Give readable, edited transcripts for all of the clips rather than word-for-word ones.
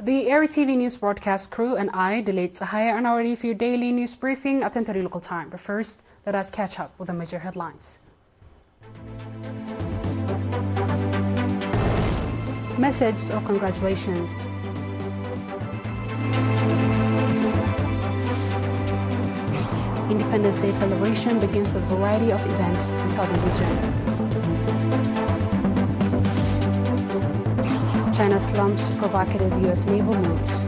The ERi-TV news broadcast crew and I, Delayed Sahaya, are now ready for your daily news briefing at 10:30 local time. But first, let us catch up with the major headlines. Message of congratulations. Independence Day celebration begins with a variety of events in southern region. China slumps provocative U.S. naval moves.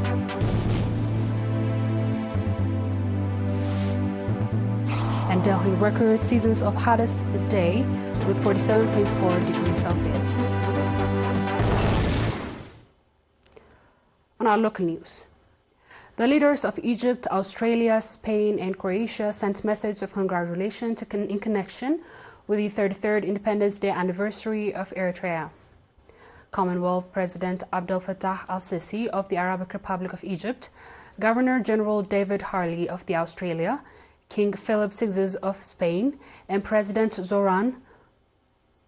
And Delhi record seasons of hottest day with 47.4 degrees Celsius. On our local news, the leaders of Egypt, Australia, Spain and Croatia sent messages of congratulations in connection with the 33rd Independence Day anniversary of Eritrea. Commonwealth President Abdel Fattah al-Sisi of the Arabic Republic of Egypt, Governor General David Harley of the Australia, King Philip VI of Spain, and President Zoran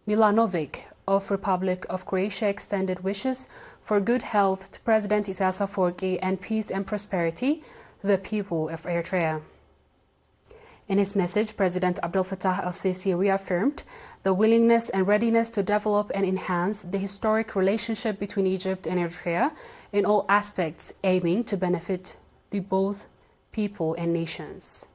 Milanovic of Republic of Croatia extended wishes for good health to President Isaias Afwerki and peace and prosperity to the people of Eritrea. In his message, President Abdel Fattah al-Sisi reaffirmed the willingness and readiness to develop and enhance the historic relationship between Egypt and Eritrea in all aspects, aiming to benefit the both people and nations.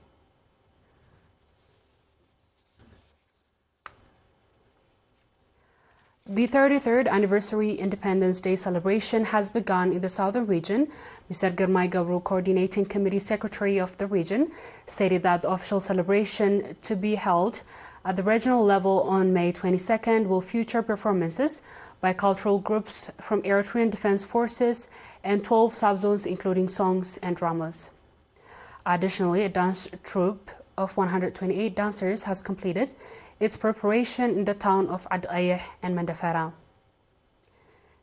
The 33rd anniversary Independence Day celebration has begun in the southern region. Mr. Girmay Gabru, coordinating committee secretary of the region, stated that the official celebration to be held at the regional level on May 22nd will feature performances by cultural groups from Eritrean Defense Forces and 12 subzones, including songs and dramas. Additionally, a dance troupe of 128 dancers has completed its preparation in the town of Adayeh and Mandafara.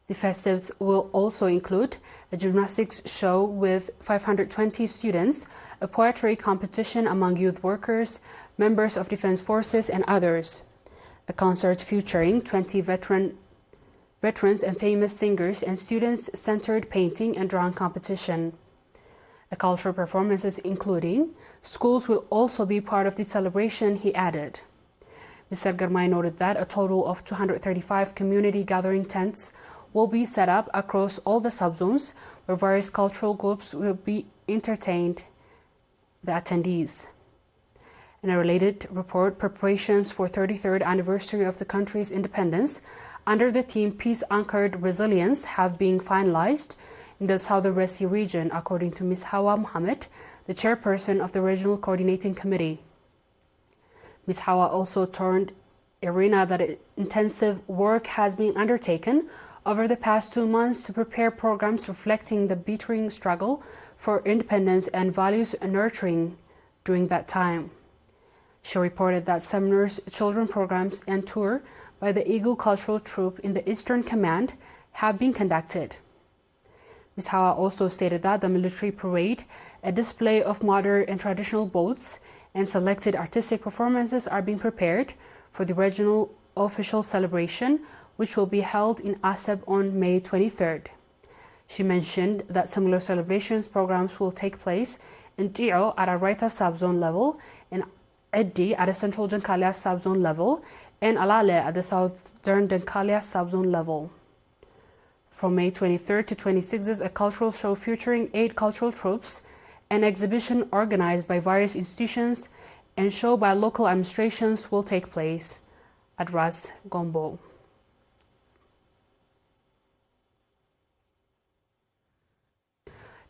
The festives will also include a gymnastics show with 520 students, a poetry competition among youth workers, members of defense forces and others, a concert featuring 20 veterans and famous singers and students-centered painting and drawing competition. A cultural performances including schools will also be part of the celebration, he added. Mr. Girmay noted that a total of 235 community gathering tents will be set up across all the subzones where various cultural groups will be entertained the attendees. In a related report, preparations for 33rd anniversary of the country's independence under the theme Peace Anchored Resilience have been finalized in the Southern Red Sea region, according to Ms. Hawa Mohammed, the chairperson of the Regional Coordinating Committee. Ms. Hawa also turned arena that intensive work has been undertaken over the past 2 months to prepare programs reflecting the bittering struggle for independence and values nurturing during that time. She reported that seminars, children programs, and tour by the Eagle Cultural Troupe in the Eastern Command have been conducted. Ms. Hawa also stated that the military parade, a display of modern and traditional boats, and selected artistic performances are being prepared for the regional official celebration, which will be held in Asab on May 23rd. She mentioned that similar celebrations programs will take place in Tio at a Raita subzone level, in Eddi at a Central Dankalia subzone level, and Alale at the Southern Dankalia subzone level. From May 23rd to 26th, a cultural show featuring 8 cultural troupes, an exhibition organized by various institutions, and show by local administrations will take place at Ras Gombo.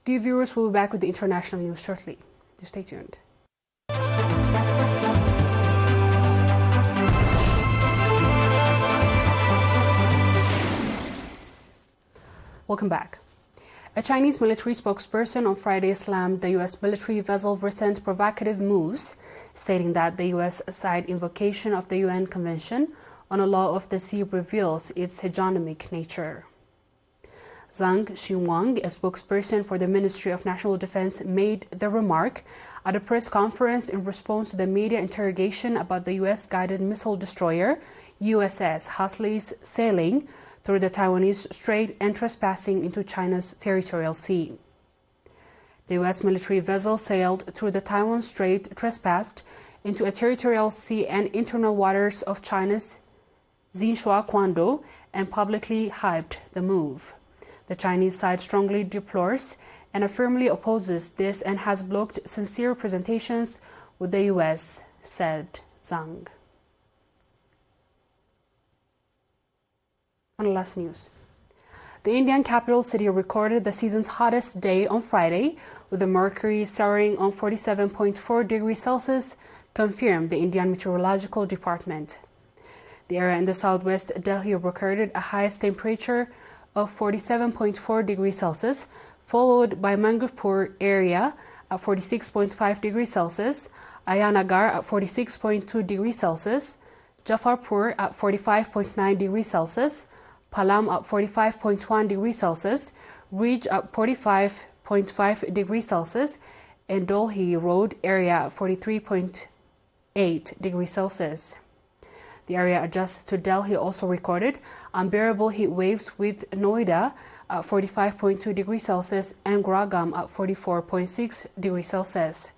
Dear viewers, we'll be back with the international news shortly. Just stay tuned. Welcome back. A Chinese military spokesperson on Friday slammed the U.S. military vessel's recent provocative moves, stating that the U.S. side invocation of the UN Convention on the Law of the Sea reveals its hegemonic nature. Zhang Xinwang, a spokesperson for the Ministry of National Defense, made the remark at a press conference in response to the media interrogation about the U.S. guided missile destroyer USS Huxley's sailing through the Taiwanese Strait and trespassing into China's territorial sea. The U.S. military vessel sailed through the Taiwan Strait, trespassed into a territorial sea and internal waters of China's Xinhua and publicly hyped the move. The Chinese side strongly deplores and firmly opposes this and has blocked sincere presentations with the U.S., said Zhang. On last news. The Indian capital city recorded the season's hottest day on Friday, with the mercury soaring on 47.4 degrees Celsius, confirmed the Indian Meteorological Department. The area in the southwest Delhi recorded a highest temperature of 47.4 degrees Celsius, followed by Mangupur area at 46.5 degrees Celsius, Ayanagar at 46.2 degrees Celsius, Jafarpur at 45.9 degrees Celsius, Palam at 45.1 degrees Celsius, Ridge at 45.5 degrees Celsius, and Dolhi Road area at 43.8 degrees Celsius. The area adjacent to Delhi also recorded unbearable heat waves, with Noida at 45.2 degrees Celsius and Gurgaon at 44.6 degrees Celsius.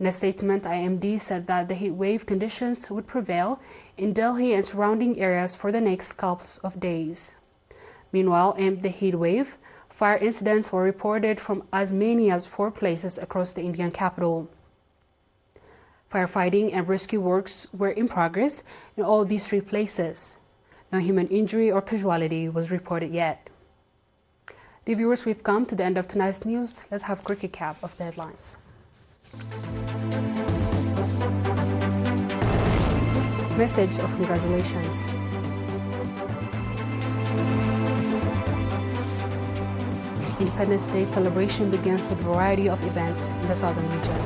In a statement, IMD said that the heat wave conditions would prevail in Delhi and surrounding areas for the next couple of days. Meanwhile, amid the heat wave, fire incidents were reported from as many as 4 places across the Indian capital. Firefighting and rescue works were in progress in all these 3 places. No human injury or casualty was reported yet. Dear viewers, we've come to the end of tonight's news. Let's have a quick recap of the headlines. Message of congratulations. Independence Day celebration begins with a variety of events in the southern region.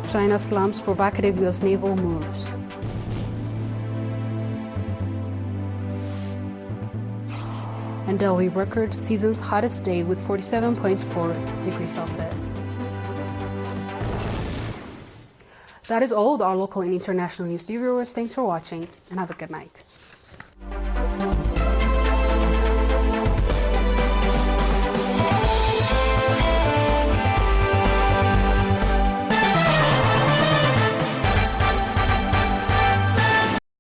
China slumps provocative U.S. naval moves. And Delhi records season's hottest day with 47.4 degrees Celsius. That is all with our local and international news. Dear viewers, thanks for watching and have a good night.